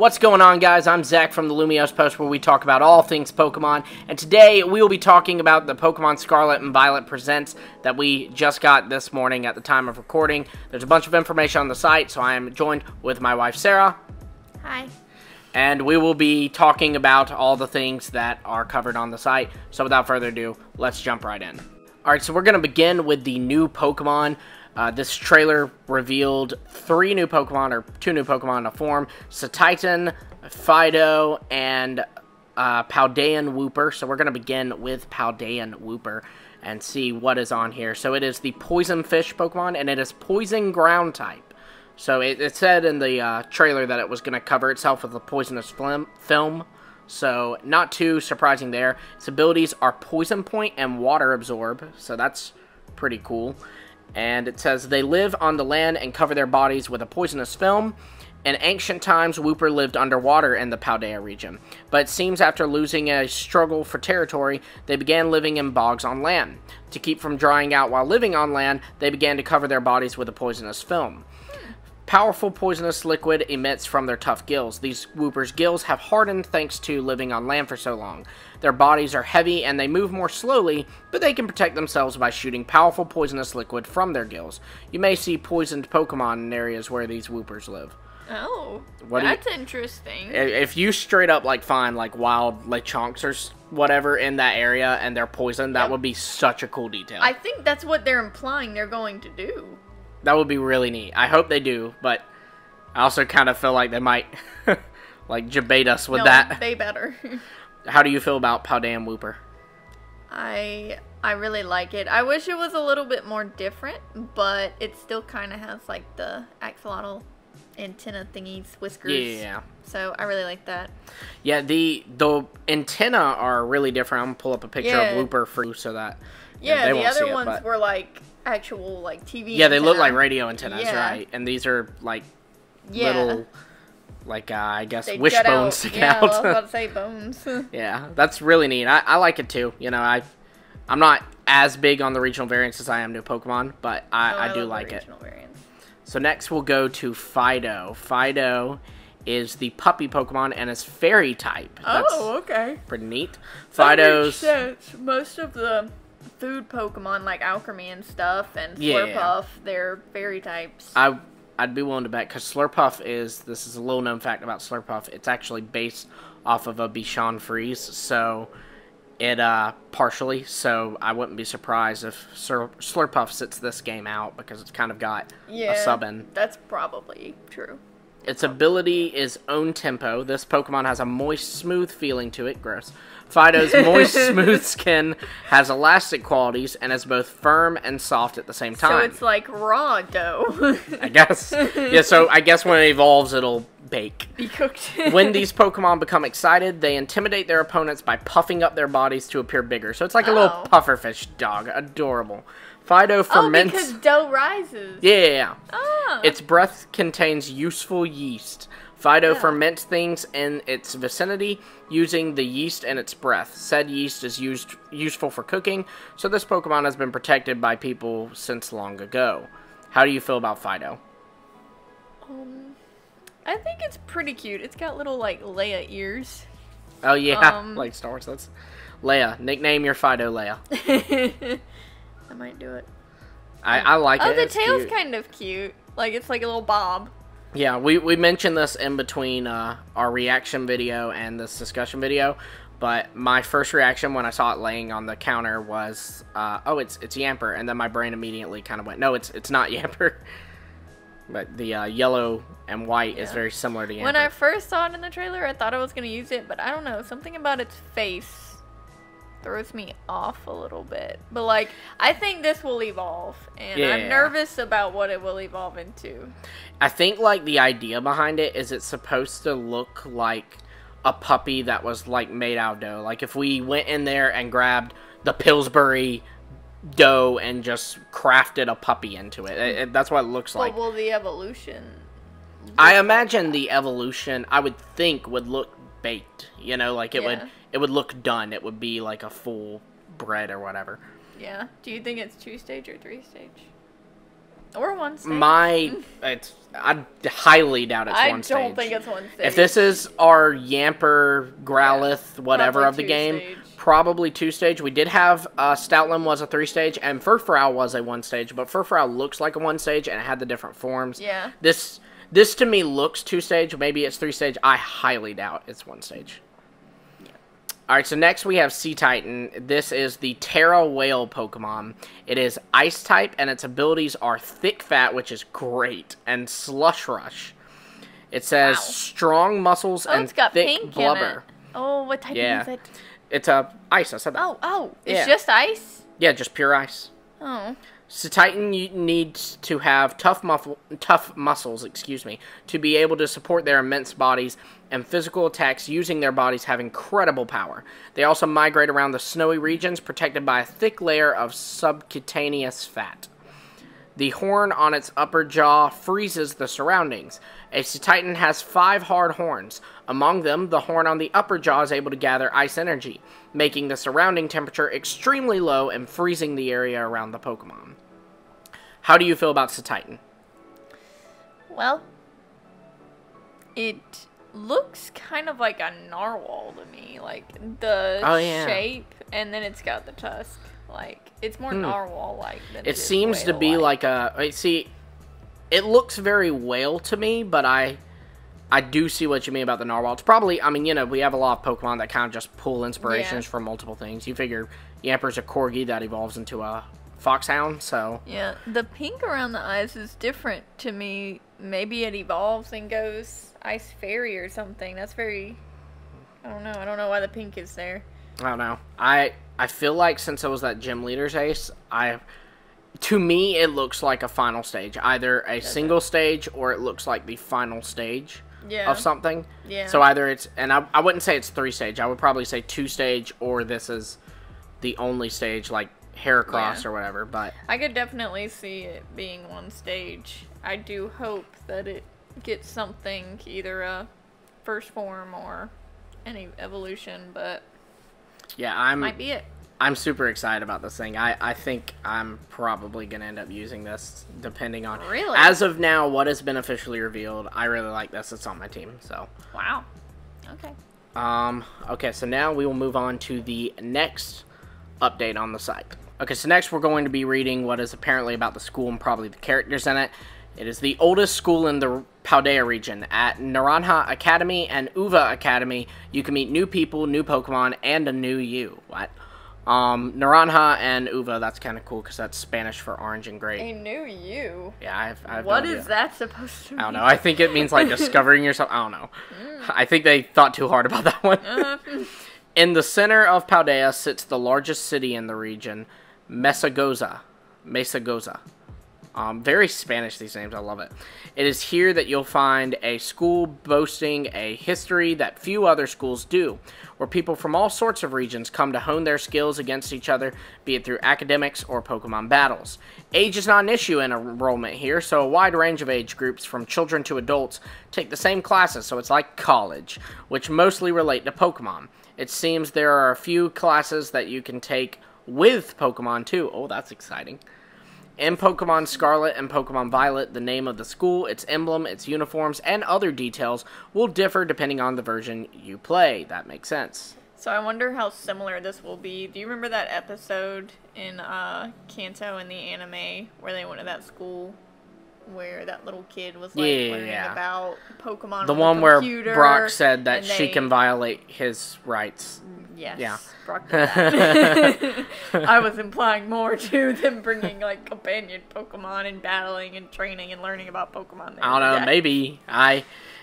What's going on, guys? I'm Zach from the Lumios Post, where we talk about all things Pokemon, and today we will be talking about the Pokemon Scarlet and Violet Presents that we just got this morning at the time of recording. There's a bunch of information on the site, so I am joined with my wife, Sarah. Hi. And we will be talking about all the things that are covered on the site, so without further ado, let's jump right in. Alright, so we're going to begin with the new Pokemon. This trailer revealed two new Pokemon to form, Cetitan, Fidough, and Paldean Wooper. So we're going to begin with Paldean Wooper and see what is on here. So it is the Poison Fish Pokemon, and it is Poison Ground type. So it said in the trailer that it was going to cover itself with a poisonous film. So not too surprising there. Its abilities are Poison Point and Water Absorb. So that's pretty cool. And it says, they live on the land and cover their bodies with a poisonous film. In ancient times, Wooper lived underwater in the Paldean region. But it seems after losing a struggle for territory, they began living in bogs on land. To keep from drying out while living on land, they began to cover their bodies with a poisonous film. Powerful poisonous liquid emits from their tough gills. These Wooper's gills have hardened thanks to living on land for so long. Their bodies are heavy and they move more slowly, but they can protect themselves by shooting powerful poisonous liquid from their gills. You may see poisoned Pokemon in areas where these Woopers live. Oh, that's interesting. If you straight up find wild Lechonks or whatever in that area and they're poisoned, that would be such a cool detail. I think that's what they're implying they're going to do. That would be really neat. I hope they do, but I also kind of feel like they might, debate us with that. They better. How do you feel about Paldean Wooper? I really like it. I wish it was a little bit more different, but it still kind of has, the axolotl antenna thingies, whiskers. Yeah. So, I really like that. Yeah, the antenna are really different. I'm going to pull up a picture of Wooper for you so that yeah, the other ones were, actual TV yeah, they look like radio antennas, right? And these are little I guess they wishbones sticking out. I was about to say bones. Yeah, that's really neat. I like it too. You know, I'm not as big on the regional variants as I am new Pokemon, but I do like it. Variants. So next we'll go to Fidough. Fidough is the puppy Pokemon and is fairy type. Oh, okay. Pretty neat. Fidough's most of the food Pokemon like Alchemy and stuff and Slurpuff, they're fairy types. I'd be willing to bet, because Slurpuff this is a little known fact about Slurpuff, it's actually based off of a Bichon Freeze, so it partially, so I wouldn't be surprised if Slurpuff sits this game out, because it's kind of got a sub-in. That's probably true. Its ability is Own Tempo. This Pokemon has a moist, smooth feeling to it. Gross. Fidough's moist, smooth skin has elastic qualities and is both firm and soft at the same time. So it's like raw dough. I guess. Yeah, so I guess when it evolves, it'll bake. Be cooked. When these Pokemon become excited, they intimidate their opponents by puffing up their bodies to appear bigger. So it's like a little pufferfish dog. Adorable. Fidough ferments... Oh, because dough rises. Yeah. Ah. Its breath contains useful yeast. Fidough ferments things in its vicinity using the yeast in its breath. Said yeast is useful for cooking, so this Pokemon has been protected by people since long ago. How do you feel about Fidough? I think it's pretty cute. It's got little, Leia ears. Oh, yeah. Like Star Wars. That's Leia. Nickname your Fidough Leia. I might do it. I like it. Oh, the tail's kind of cute. It's like a little bob. Yeah, we mentioned this in between our reaction video and this discussion video, but my first reaction when I saw it laying on the counter was, oh, it's Yamper, and then my brain immediately kind of went, no, it's not Yamper. But the yellow and white is very similar to Yamper. When I first saw it in the trailer, I thought I was going to use it, but I don't know, something about its face throws me off a little bit. But, I think this will evolve, and I'm nervous about what it will evolve into. I think, the idea behind it is it's supposed to look like a puppy that was, made out of dough. If we went in there and grabbed the Pillsbury dough and just crafted a puppy into it. That's what it looks like. What will the evolution I imagine the evolution, I would think, would look baked. You know, it would look done. It would be like a full bread or whatever. Yeah. Do you think it's 2-stage or 3-stage? Or one stage. I highly doubt it's one stage. I don't think it's one stage. If this is our Yamper, Growlithe, whatever of the game, stage. Probably 2-stage. We did have Stoutland was a 3-stage, and Furfrou was a 1-stage, but Furfrou looks like a 1-stage, and it had the different forms. Yeah. This to me looks 2-stage. Maybe it's 3-stage. I highly doubt it's 1-stage. Yeah. Alright, so next we have Cetitan. This is the Terra Whale Pokemon. It is Ice-type, and its abilities are Thick Fat, which is great, and Slush Rush. It says strong muscles and thick blubber. Oh, what type is it? It's ice, I said that. Oh, it's just ice? Yeah, just pure ice. Oh. Cetitan needs to have tough muscles, to be able to support their immense bodies, and physical attacks using their bodies have incredible power. They also migrate around the snowy regions, protected by a thick layer of subcutaneous fat. The horn on its upper jaw freezes the surroundings. A Cetitan has 5 hard horns. Among them, the horn on the upper jaw is able to gather ice energy, making the surrounding temperature extremely low and freezing the area around the Pokemon. How do you feel about Cetitan? Well, it looks kind of like a narwhal to me. Like, the shape, and then it's got the tusk. Like, it's more narwhal-like than it seems to be like a... See, it looks very whale to me, but I do see what you mean about the narwhal. It's probably... I mean, you know, we have a lot of Pokemon that kind of just pull inspirations from multiple things. You figure Yamper's a Corgi that evolves into a Foxhound, so... Yeah, the pink around the eyes is different to me. Maybe it evolves and goes Ice Fairy or something. That's very... I don't know. I don't know why the pink is there. I don't know. I feel like since it was that Gym Leader's Ace, to me it looks like a final stage. Either a single stage or it looks like the final stage of something. Yeah. So either it's, and I wouldn't say it's 3-stage. I would probably say 2-stage, or this is the only stage, like Heracross or whatever. But I could definitely see it being 1 stage. I do hope that it gets something, either a first form or any evolution, but... Yeah, might be it. I'm super excited about this thing. I think I'm probably going to end up using this, depending on... Really? As of now, what has been officially revealed, I really like this. It's on my team, so... Wow. Okay. Okay, so now we will move on to the next update on the site. Okay, so next we're going to be reading what is apparently about the school and probably the characters in it. It is the oldest school in the Paldean region. At Naranja Academy and Uva Academy, you can meet new people, new Pokemon, and a new you. What? Naranja and Uva, that's kind of cool because that's Spanish for orange and grape. A new you? Yeah, I have What no idea. is that supposed to mean? I don't know. I think it means like discovering yourself. I don't know. I think they thought too hard about that one. In the center of Paldea sits the largest city in the region, Mesa Goza. Very Spanish, these names. I love it. It is here that you'll find a school boasting a history that few other schools do, where people from all sorts of regions come to hone their skills against each other, be it through academics or Pokemon battles. Age is not an issue in enrollment here, so a wide range of age groups, from children to adults, take the same classes, so it's like college, which mostly relate to Pokemon. It seems there are a few classes that you can take with Pokemon too. Oh, that's exciting. In Pokemon Scarlet and Pokemon Violet, the name of the school, its emblem, its uniforms, and other details will differ depending on the version you play. That makes sense. So I wonder how similar this will be. Do you remember that episode in Kanto in the anime where they went to that school where that little kid was like learning about Pokemon? The one where Brock said that she can violate his rights. Yes. Yeah. Brock did that. I was implying more to them bringing like companion Pokemon and battling and training and learning about Pokemon. I don't know. Maybe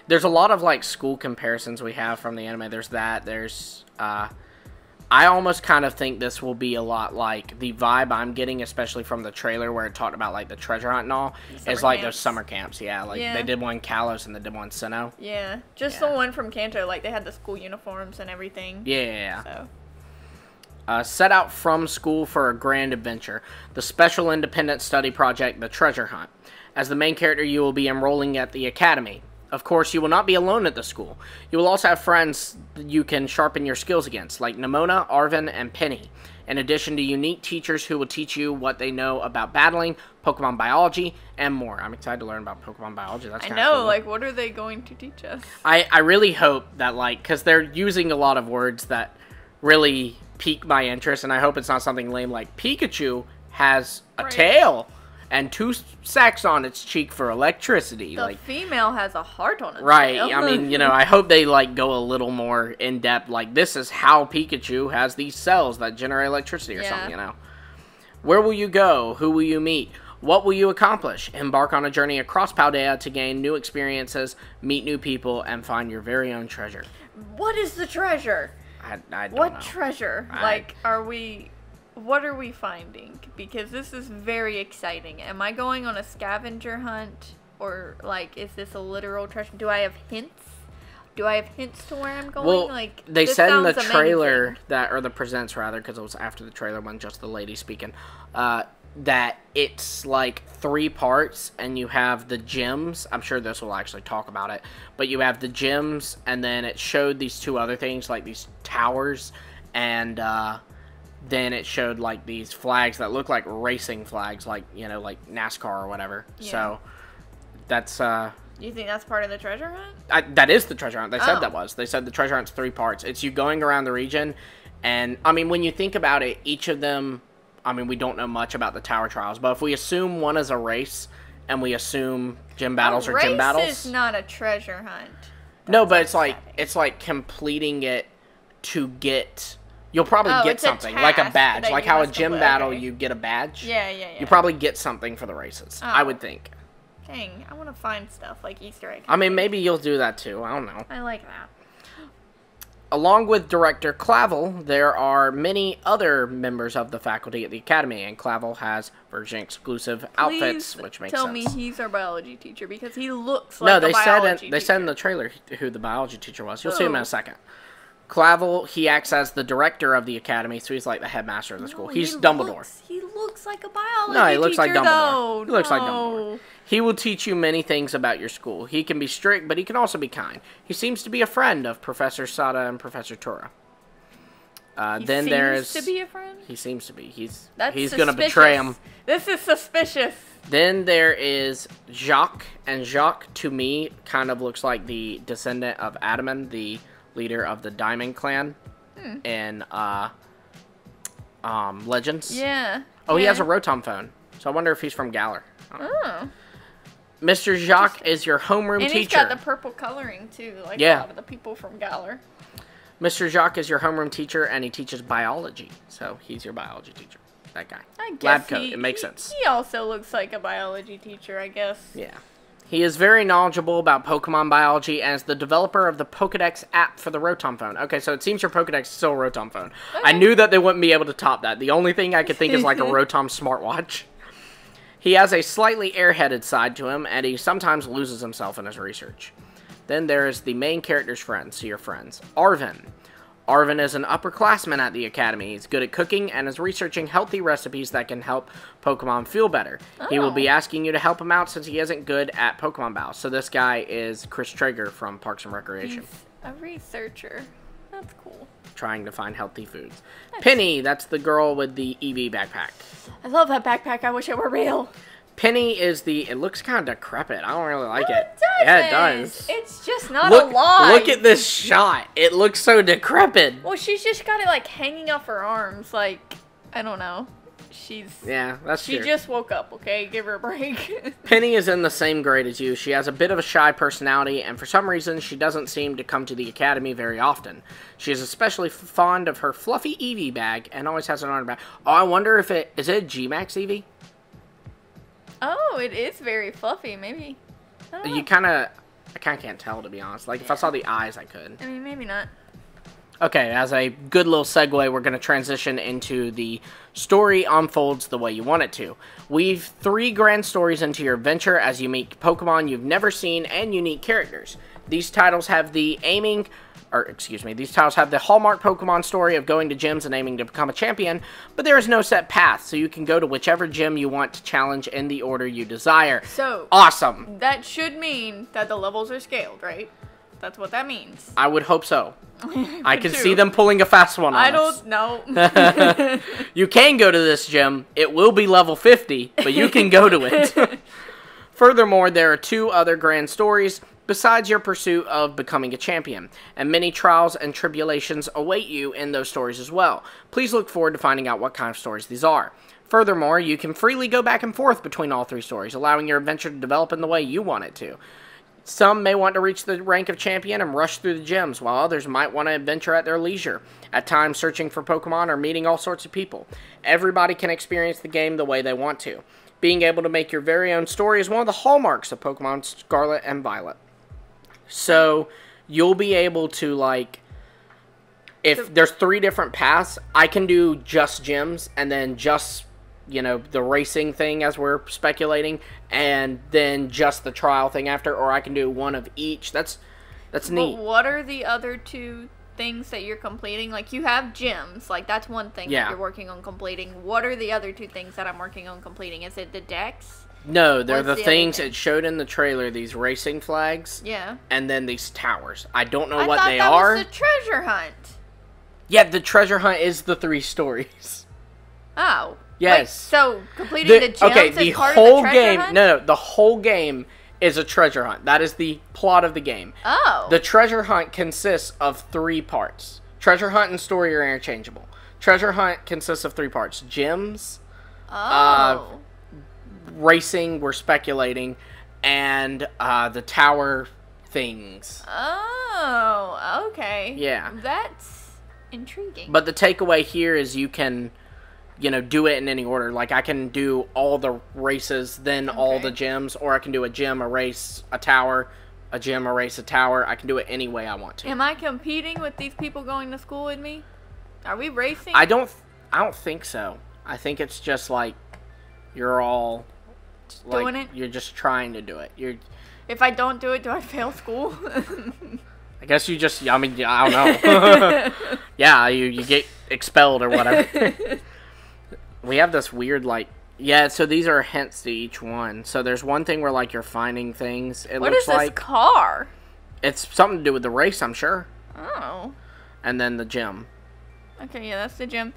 there's a lot of like school comparisons we have from the anime. There's that. There's I almost kind of think this will be a lot like the vibe I'm getting, especially from the trailer where it talked about like the treasure hunt and all, is like those summer camps. Yeah, like they did one Kalos and they did one Sinnoh. Yeah, just the one from Kanto, like they had the school uniforms and everything. Yeah. So. Set out from school for a grand adventure, the special independent study project, the treasure hunt. As the main character, you will be enrolling at the academy. Of course, you will not be alone at the school. You will also have friends you can sharpen your skills against, like Nimona, Arven, and Penny, in addition to unique teachers who will teach you what they know about battling, Pokemon biology, and more. I'm excited to learn about Pokemon biology. That's I kinda know, cool. like, what are they going to teach us? I really hope that, like, because they're using a lot of words that really pique my interest, and I hope it's not something lame like Pikachu has a tail and 2 sacks on its cheek for electricity. The female has a heart on its tail. I mean, you know, I hope they, like, go a little more in-depth. Like, this is how Pikachu has these cells that generate electricity or something, you know. Where will you go? Who will you meet? What will you accomplish? Embark on a journey across Paldea to gain new experiences, meet new people, and find your very own treasure. What is the treasure? I don't know. What treasure? Like, what are we finding? Because this is very exciting. Am I going on a scavenger hunt? Or, like, is this a literal treasure? Do I have hints? Do I have hints to where I'm going? Well, like, they said in the amazing. trailer, or the presents rather, because it was after the trailer when just the lady speaking, that it's like 3 parts, and you have the gyms. I'm sure this will actually talk about it, but you have the gyms, and then it showed these 2 other things, like these towers, and then it showed like these flags that look like racing flags, like, you know, like NASCAR or whatever. Yeah. So that's You think that's part of the treasure hunt? That is the treasure hunt. They said that was. They said the treasure hunt's 3 parts. It's you going around the region, and I mean, when you think about it, each of them, I mean, we don't know much about the tower trials, but if we assume one is a race, and we assume gym battles are gym battles, race is not a treasure hunt. No, but it's like completing it to get. You'll probably get something like a badge, like how a gym battle you get a badge. Yeah. You probably get something for the races. I would think. Dang, I want to find stuff like Easter eggs. I mean, maybe you'll do that too. I don't know. I like that. Along with Director Clavel, there are many other members of the faculty at the Academy, and Clavel has version-exclusive outfits, which makes sense. Tell me he's our biology teacher, because he looks like a biology teacher. They said in the trailer who the biology teacher was. You'll see him in a second. Clavel, he acts as the director of the Academy, so he's like the headmaster of the school. He's Dumbledore. He looks like a biology teacher, No, he looks like Dumbledore. Though. He looks like Dumbledore. He will teach you many things about your school. He can be strict, but he can also be kind. He seems to be a friend of Professor Sada and Professor Tora. Then there's... He seems to be a friend? He seems to be. He's going to betray him. This is suspicious. Then there is Jacques, and Jacques, to me, kind of looks like the descendant of Adaman, the leader of the Diamond Clan in Legends. Yeah. Oh, he has a Rotom phone, so I wonder if he's from Galar. Mr. Jacques is your homeroom teacher. And he's got the purple coloring, too, like a lot of the people from Galar. Mr. Jacques is your homeroom teacher, and he teaches biology, so he's your biology teacher. That guy. I guess Lab coat, it makes sense. He also looks like a biology teacher, I guess. Yeah. He is very knowledgeable about Pokemon biology and is the developer of the Pokedex app for the Rotom phone. Okay, so it seems your Pokedex is still a Rotom phone. Okay. I knew that they wouldn't be able to top that. The only thing I could think is like a Rotom smartwatch. He has a slightly airheaded side to him, and he sometimes loses himself in his research. Then there is the main character's friends, so your friends. Arvin. Arvin is an upperclassman at the Academy. He's good at cooking and is researching healthy recipes that can help Pokemon feel better. He will be asking you to help him out since he isn't good at Pokemon battles. So this guy is Chris Traeger from Parks and Recreation. He's a researcher. That's cool. Trying to find healthy foods. Penny, that's the girl with the EV backpack. I love that backpack. I wish it were real. Penny is it looks kind of decrepit. I don't really like it. It doesn't. Yeah, it does. It's just not alive. Look at this shot. It looks so decrepit. Well, she's just got it like hanging off her arms. Like, I don't know. She just woke up, okay? Give her a break. Penny is in the same grade as you. She has a bit of a shy personality, and for some reason, she doesn't seem to come to the Academy very often. She is especially fond of her fluffy Eevee bag and always has it on her back. Oh, I wonder if is it a G-Max Eevee? Oh, it is very fluffy. Maybe. I kind of can't tell, to be honest. Like, if I saw the eyes, I could. I mean, maybe not. Okay, as a good little segue, we're going to transition into the story unfolds the way you want it to. Weave 3 grand stories into your adventure as you meet Pokemon you've never seen and unique characters. These titles have the hallmark Pokemon story of going to gyms and aiming to become a champion, but there is no set path, so you can go to whichever gym you want to challenge in the order you desire. So, awesome. That should mean that the levels are scaled, right? That's what that means. I would hope so. I can see them pulling a fast one on us. I don't know. You can go to this gym. It will be level 50, but you can go to it. Furthermore, there are 2 other grand stories besides your pursuit of becoming a champion, and many trials and tribulations await you in those stories as well. Please look forward to finding out what kind of stories these are. Furthermore, you can freely go back and forth between all 3 stories, allowing your adventure to develop in the way you want it to. Some may want to reach the rank of champion and rush through the gyms, while others might want to adventure at their leisure, at times searching for Pokemon or meeting all sorts of people. Everybody can experience the game the way they want to. Being able to make your very own story is one of the hallmarks of Pokemon Scarlet and Violet. So, you'll be able to, like, if there's 3 different paths, I can do just gyms, and then just, you know, the racing thing as we're speculating, and then just the trial thing after, or I can do one of each. That's neat. But what are the other 2 things that you're completing? Like, you have gyms. Like, that's one thing that you're working on completing. What are the other 2 things that I'm working on completing? Is it the decks? No, they're the things it showed in the trailer, these racing flags. Yeah. And then these towers. I don't know what they are. I thought that was the treasure hunt. Yeah, the treasure hunt is the 3 stories. Oh. Yes. Like, so, completing the gyms is part of the treasure hunt? No, the whole game is a treasure hunt. That is the plot of the game. Oh. The treasure hunt consists of 3 parts. Treasure hunt and story are interchangeable. Treasure hunt consists of 3 parts. Gyms. Racing, we're speculating, and the tower things. Oh, okay. Yeah. That's intriguing. But the takeaway here is you can, you know, do it in any order. Like, I can do all the races, then all the gyms, or I can do a gym, a race, a tower, a gym, a race, a tower. I can do it any way I want to. Am I competing with these people going to school with me? Are we racing? I don't think so. I think it's just like you're all like, doing it. You're just trying to do it. If I don't do it, do I fail school? I guess you just. I mean, I don't know. Yeah, you get expelled or whatever. We have this weird like. Yeah, so these are hints to each one. So there's one thing where like you're finding things. What is this car? It's something to do with the race, I'm sure. Oh. And then the gym. Okay, yeah, that's the gym.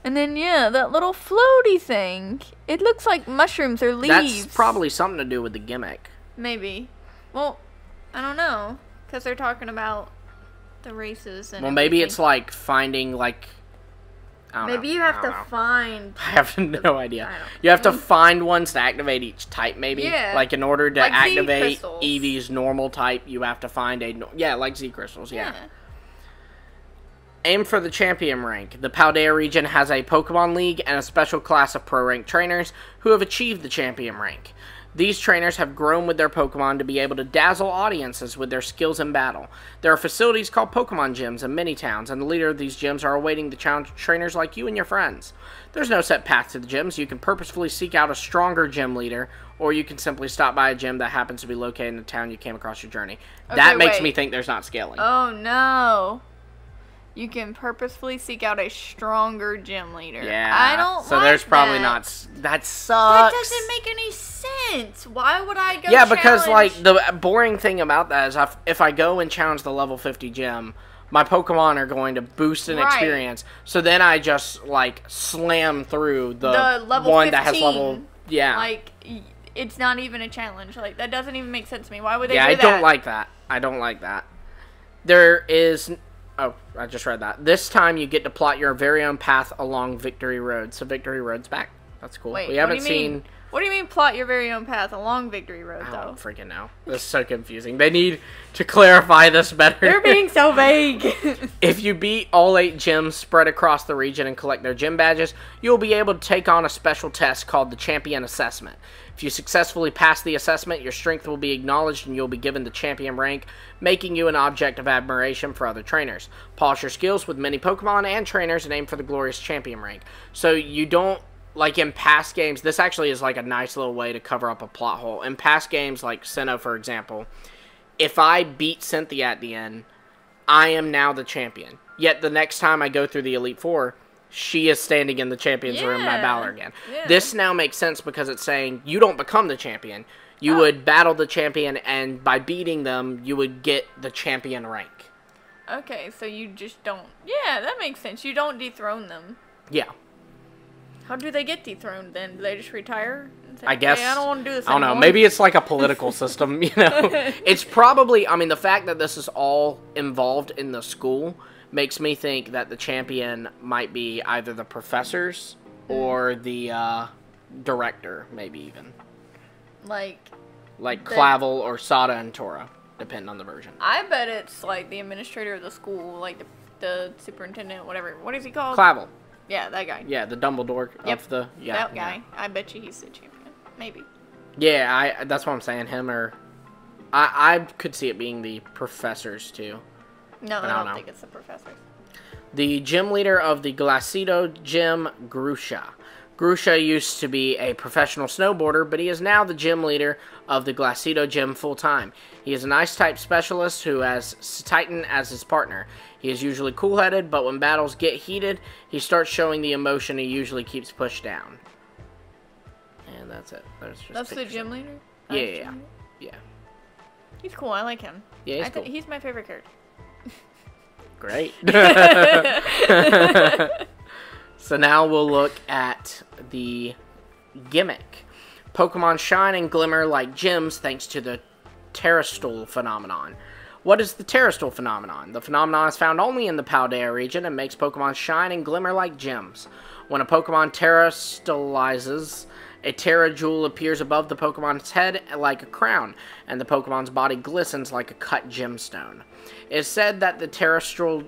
And then, yeah, that little floaty thing. It looks like mushrooms or leaves. That's probably something to do with the gimmick. Maybe. Well, I don't know. Because they're talking about the races and maybe it's like finding, like... Maybe you have to find... I have no idea. You have to find ones to activate each type, maybe? Yeah. Like, in order to activate Z-crystals. Eevee's normal type, you have to find a... Yeah, like Z-crystals, yeah. Aim for the champion rank. The Paldean region has a Pokemon League and a special class of pro-ranked trainers who have achieved the champion rank. These trainers have grown with their Pokemon to be able to dazzle audiences with their skills in battle. There are facilities called Pokemon gyms in many towns, and the leader of these gyms are awaiting the challenge trainers like you and your friends. There's no set path to the gyms. You can purposefully seek out a stronger gym leader, or you can simply stop by a gym that happens to be located in the town you came across your journey. That makes me think there's not scaling. Oh, no. You can purposefully seek out a stronger gym leader. Yeah. I don't So there's probably not... That sucks. That doesn't make any sense. Why would I go because, like, the boring thing about that is if I go and challenge the level 50 gym, my Pokemon are going to boost in experience. So then I just, like, slam through the level one 15. That has level... Yeah. Like, it's not even a challenge. Like, that doesn't even make sense to me. Why would they do that? Yeah, I don't like that. I don't like that. There is... Oh, I just read that. This time you get to plot your very own path along Victory Road. So Victory Road's back. That's cool. Wait, we haven't seen... What do you mean plot your very own path along Victory Road, though? I don't freaking know. This is so confusing. They need to clarify this better. They're being so vague. If you beat all 8 gyms spread across the region and collect their gym badges, you'll be able to take on a special test called the Champion Assessment. If you successfully pass the assessment, your strength will be acknowledged and you'll be given the champion rank, making you an object of admiration for other trainers. Polish your skills with many Pokemon and trainers and aim for the glorious champion rank. So you don't, like in past games, this actually is like a nice little way to cover up a plot hole. In past games, like Sinnoh, for example, if I beat Cynthia at the end, I am now the champion. Yet the next time I go through the Elite Four, she is standing in the champion's room by Valor again. Yeah. This now makes sense because it's saying you don't become the champion. You would battle the champion, and by beating them, you would get the champion rank. Okay, so you just don't... Yeah, that makes sense. You don't dethrone them. Yeah. How do they get dethroned then? Do they just retire? And say, I guess. I don't want to do this I don't anymore? know. Maybe it's like a political system, you know? It's probably... I mean, the fact that this is all involved in the school makes me think that the champion might be either the professors or the director, maybe even. Like Clavel or Sada and Tora, depending on the version. I bet it's like the administrator of the school, like the superintendent, whatever. What is he called? Clavel. Yeah, that guy. Yeah, the Dumbledore of the... Yeah, that guy. Yeah. I bet you he's the champion. Maybe. Yeah, that's what I'm saying. Him or... I could see it being the professors, too. No, I don't think it's the professors. The gym leader of the Glacido Gym, Grusha. Grusha used to be a professional snowboarder, but he is now the gym leader of the Glacido Gym full-time. He is an ice-type specialist who has Cetitan as his partner. He is usually cool-headed, but when battles get heated, he starts showing the emotion he usually keeps pushed down. And that's it. That's the gym leader? Yeah. He's cool. I like him. Yeah, he's cool. He's my favorite character. Great. So now we'll look at the Gimmick. Pokemon shine and glimmer like gems thanks to the Terrastool phenomenon. What is the Terrastool phenomenon? The phenomenon is found only in the Paldean region and makes Pokemon shine and glimmer like gems. When a Pokemon terastallizes, a Terra Jewel appears above the Pokemon's head like a crown, and the Pokemon's body glistens like a cut gemstone. It is said that the terrestrial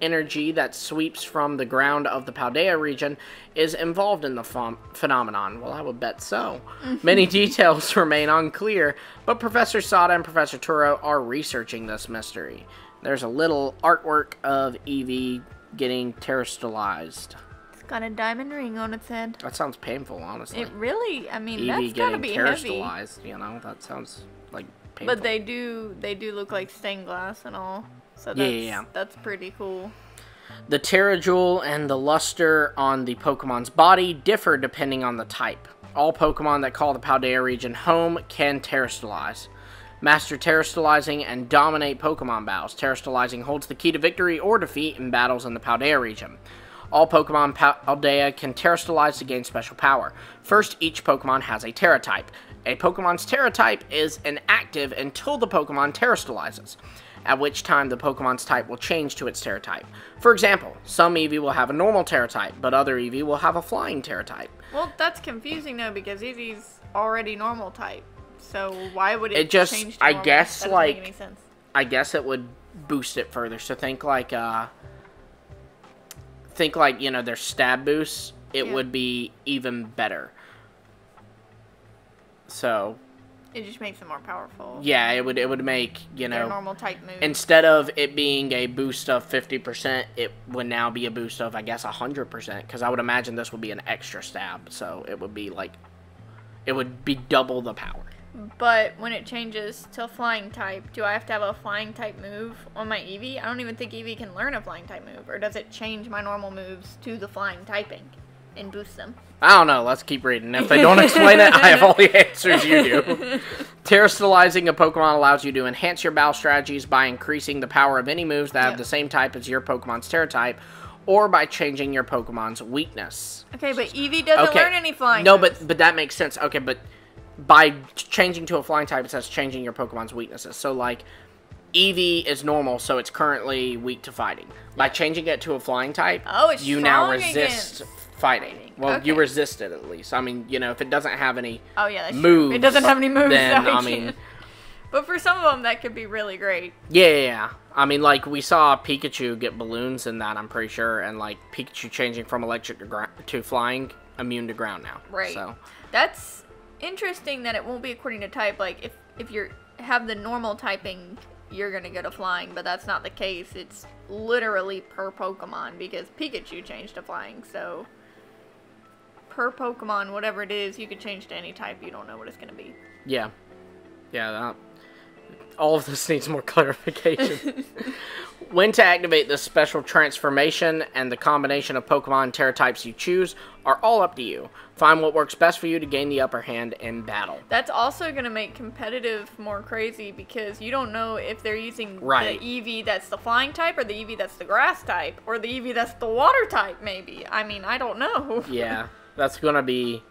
energy that sweeps from the ground of the Paldea region is involved in the phenomenon. Well, I would bet so. Many details remain unclear, but Professor Sada and Professor Turo are researching this mystery. There's a little artwork of Eevee getting terastallized. It's got a diamond ring on its head. That sounds painful, honestly. It really, I mean, Eevee that's gotta be heavy. terastallized, you know, that sounds like painful. But they do look like stained glass and all. So that's pretty cool. The Terra Jewel and the luster on the Pokemon's body differ depending on the type. All Pokemon that call the Paldea region home can terastallize. Master terastallizing and dominate Pokemon battles. Terastallizing holds the key to victory or defeat in battles in the Paldea region. All Pokemon Paldea can terastallize to gain special power. First, each Pokemon has a Terra type. A Pokemon's Terra type is inactive until the Pokemon terastallizes, at which time the Pokemon's type will change to its Terra type. For example, some Eevee will have a normal Terra type, but other Eevee will have a flying Terra type. Well, that's confusing though, because Eevee's already normal type. So why would it change to normal? I guess, that doesn't make any sense. I guess it would boost it further. So think like, you know, their stab boosts, it would be even better. So it just makes them more powerful. Yeah, it would make, you know, their normal type moves. Instead of it being a boost of 50%, it would now be a boost of, I guess, 100%. Because I would imagine this would be an extra stab, so it would be like, it would be double the power. But when it changes to flying type, do I have to have a flying type move on my Eevee? I don't even think Eevee can learn a flying type move. Or does it change my normal moves to the flying typing and boost them? I don't know. Let's keep reading. If they don't explain it, I have all the answers you do. Terastallizing a Pokemon allows you to enhance your battle strategies by increasing the power of any moves that have the same type as your Pokemon's Terra type, or by changing your Pokemon's weakness. Okay, but Eevee doesn't learn any flying No, moves. but that makes sense. Okay, but by changing to a flying type, it says changing your Pokemon's weaknesses. So, like, Eevee is normal, so it's currently weak to fighting. By changing it to a flying type, you now resist fighting. Well, you resist it at least. I mean, you know, if it doesn't have any moves, true. It doesn't have any moves, then, I mean... But for some of them, that could be really great. Yeah. I mean, like, we saw Pikachu get balloons in that, I'm pretty sure, and, like, Pikachu changing from electric to flying, immune to ground now. Right. So that's interesting that it won't be according to type. Like, if you have the normal typing, you're going to go to flying, but that's not the case. It's literally per Pokemon, because Pikachu changed to flying, so per Pokemon, whatever it is, you could change to any type. You don't know what it's going to be. Yeah, all of this needs more clarification. When to activate this special transformation and the combination of Pokemon Terra types you choose are all up to you. Find what works best for you to gain the upper hand in battle. That's also going to make competitive more crazy because you don't know if they're using the Eevee that's the flying type or the Eevee that's the grass type or the Eevee that's the water type maybe. I mean, I don't know. Yeah, that's going to be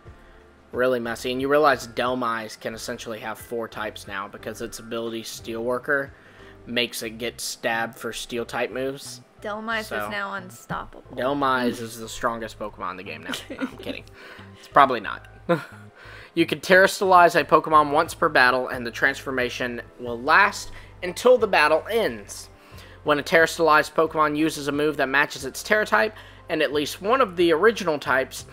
really messy. And you realize Dhelmise can essentially have 4 types now because its ability Steelworker makes it get stabbed for steel type moves. Dhelmise is now unstoppable. Dhelmise is the strongest Pokemon in the game now. No, I'm kidding. It's probably not. You can Terrastallize a Pokemon once per battle, and the transformation will last until the battle ends. When a Terrastallized Pokemon uses a move that matches its Terra type, and at least one of the original types,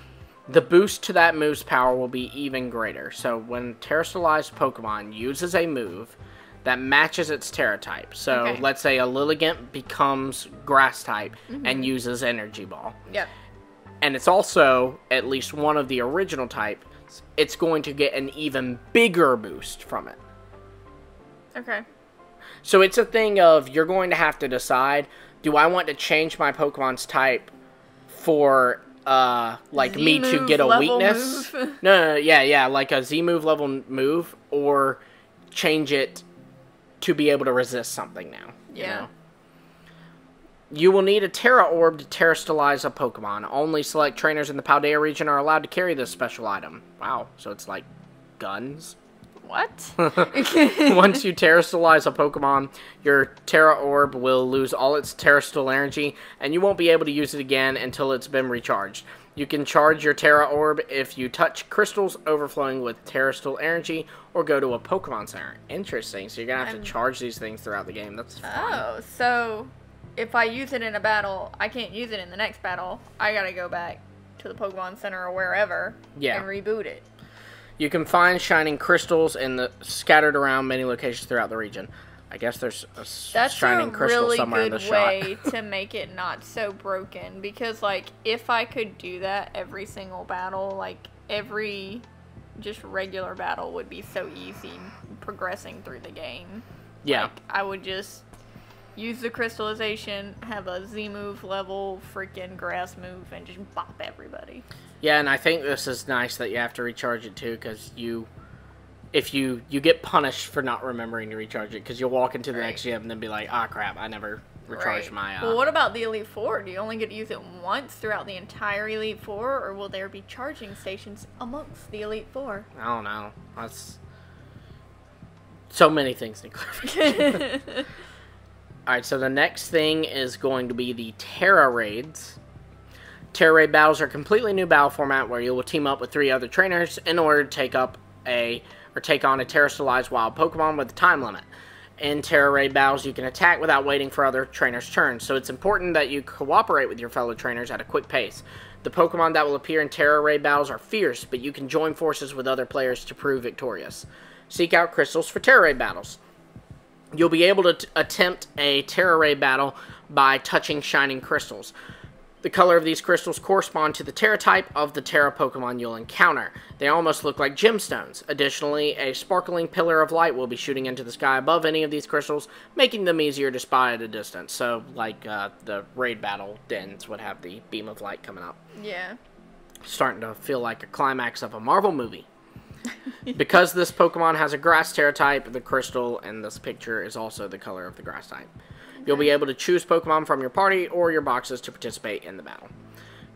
the boost to that move's power will be even greater. So when Terrastallized Pokemon uses a move that matches its Terra type. So let's say a Lilligant becomes Grass type and uses Energy Ball. Yep. And it's also at least one of the original type. It's going to get an even bigger boost from it. Okay. So it's a thing of you're going to have to decide, do I want to change my Pokemon's type for like me to get a weakness? No, yeah, like a Z-move level move, or change it to be able to resist something now. Yeah. You know? You will need a Terra Orb to Terrastallize a Pokemon. Only select trainers in the Paldean region are allowed to carry this special item. Wow, so it's like guns? What? Once you Terrastallize a Pokemon, your Terra Orb will lose all its Terrastal energy, and you won't be able to use it again until it's been recharged. You can charge your Terra Orb if you touch crystals overflowing with Terrastal energy or go to a Pokemon Center. Interesting. So you're going to have to charge these things throughout the game. That's fun. Oh, so if I use it in a battle, I can't use it in the next battle. I got to go back to the Pokemon Center or wherever and reboot it. You can find shining crystals scattered around many locations throughout the region. I guess there's a shining crystal somewhere in the shot. That's a really good way to make it not so broken. Because, like, if I could do that every single battle, like, every just regular battle would be so easy progressing through the game. Yeah. Like, I would just use the crystallization, have a Z-move level freaking grass move, and just bop everybody. Yeah, and I think this is nice that you have to recharge it, too, because if you get punished for not remembering to recharge it, because you'll walk into the next gym and then be like, ah, crap, I never recharged my... Well, what about the Elite Four? Do you only get to use it once throughout the entire Elite Four, or will there be charging stations amongst the Elite Four? I don't know. That's... So many things need clarification. Alright, so the next thing is going to be the Terra Raids. Terra Raid battles are a completely new battle format where you will team up with 3 other trainers in order to take on a Terrastallized wild Pokemon with a time limit. In Terra Raid battles, you can attack without waiting for other trainers' turns, so it's important that you cooperate with your fellow trainers at a quick pace. The Pokemon that will appear in Terra Raid battles are fierce, but you can join forces with other players to prove victorious. Seek out crystals for Terra Raid battles. You'll be able to attempt a Terra Raid battle by touching shining crystals. The color of these crystals correspond to the Terra type of the Terra Pokemon you'll encounter. They almost look like gemstones. Additionally, a sparkling pillar of light will be shooting into the sky above any of these crystals, making them easier to spy at a distance. So, like the raid battle dens would have the beam of light coming up. Yeah. Starting to feel like a climax of a Marvel movie. Because this Pokemon has a grass Terra type, the crystal in this picture is also the color of the grass type. You'll be able to choose Pokemon from your party or your boxes to participate in the battle.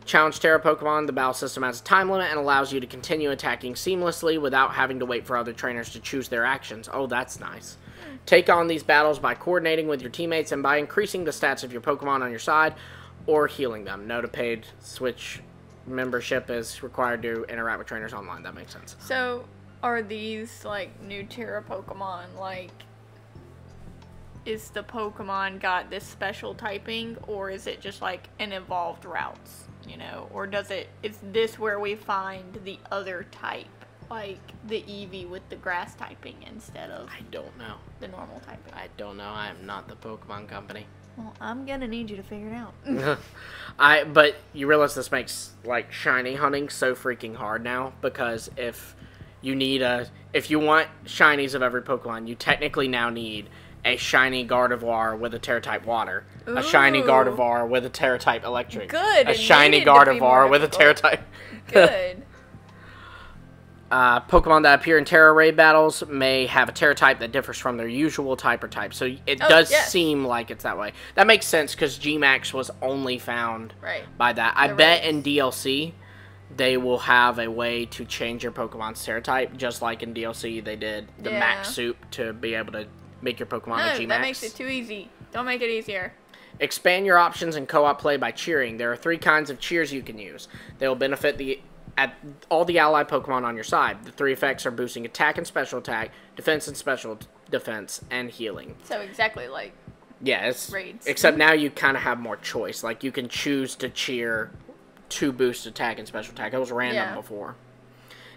Challenge Terra Pokemon, the battle system has a time limit and allows you to continue attacking seamlessly without having to wait for other trainers to choose their actions. Oh, that's nice. Take on these battles by coordinating with your teammates and by increasing the stats of your Pokemon on your side or healing them. Note a paid Switch membership is required to interact with trainers online. That makes sense. So, are these, like, new Terra Pokemon, like... Is the Pokemon got this special typing, or is it just like an evolved routes, you know? Or is this where we find the other type, like the Eevee with the grass typing instead of I don't know. The normal typing? I don't know. I am not the Pokemon company. Well, I'm gonna need you to figure it out. But you realize this makes like shiny hunting so freaking hard now, because if you want shinies of every Pokemon, you technically now need a shiny Gardevoir with a Terra-type water, Ooh. a shiny Gardevoir with a Terra-type electric, Good. a shiny Gardevoir with a Terra-type. Good. Pokemon that appear in Terra Raid battles may have a Terra type that differs from their usual type or type. So it does seem like it's that way. That makes sense because Gmax was only found by that. I bet in DLC they will have a way to change your Pokemon's Terra type, just like in DLC they did the Max Soup to be able to make your Pokemon a Gmax. That makes it too easy. Don't make it easier. Expand your options in co-op play by cheering. There are 3 kinds of cheers you can use. They will benefit all the allied Pokemon on your side. The 3 effects are boosting attack and special attack, defense and special defense, and healing. So exactly like Raids. Except now you kind of have more choice. Like, you can choose to cheer to boost attack and special attack. It was random before.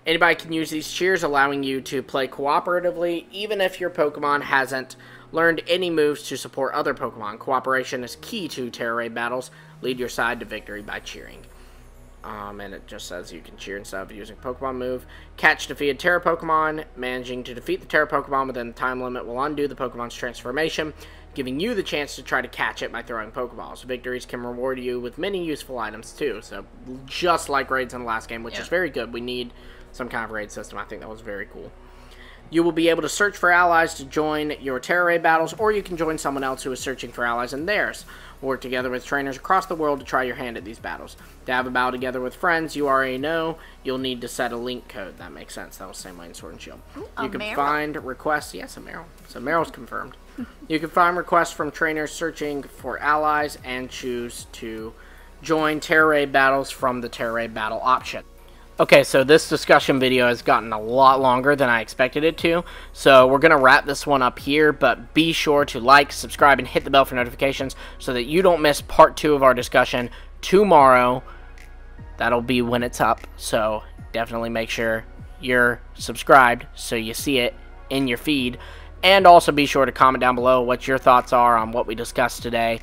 Anybody can use these cheers, allowing you to play cooperatively, even if your Pokemon hasn't learned any moves to support other Pokemon. Cooperation is key to Terra Raid battles. Lead your side to victory by cheering. And it just says you can cheer instead of using a Pokemon move. Catch defeated Terra Pokemon. Managing to defeat the Terra Pokemon within the time limit will undo the Pokemon's transformation, giving you the chance to try to catch it by throwing Pokeballs. Victories can reward you with many useful items too. So just like raids in the last game, which is very good. We need some kind of raid system. I think that was very cool. You will be able to search for allies to join your Terra Raid battles, or you can join someone else who is searching for allies in theirs. Work together with trainers across the world to try your hand at these battles. To have a battle together with friends you already know, you'll need to set a link code. That makes sense. That was the same way in Sword and Shield. You can find requests. Yes, a Meryl. So Meryl's confirmed. You can find requests from trainers searching for allies and choose to join Terra Raid battles from the Terra Raid battle option. Okay, so this discussion video has gotten a lot longer than I expected it to, so we're going to wrap this one up here, but be sure to like, subscribe, and hit the bell for notifications so that you don't miss part 2 of our discussion tomorrow. That'll be when it's up, so definitely make sure you're subscribed so you see it in your feed, and also be sure to comment down below what your thoughts are on what we discussed today.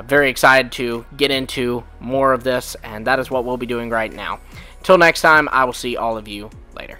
Very excited to get into more of this, and that is what we'll be doing right now. Until next time, I will see all of you later.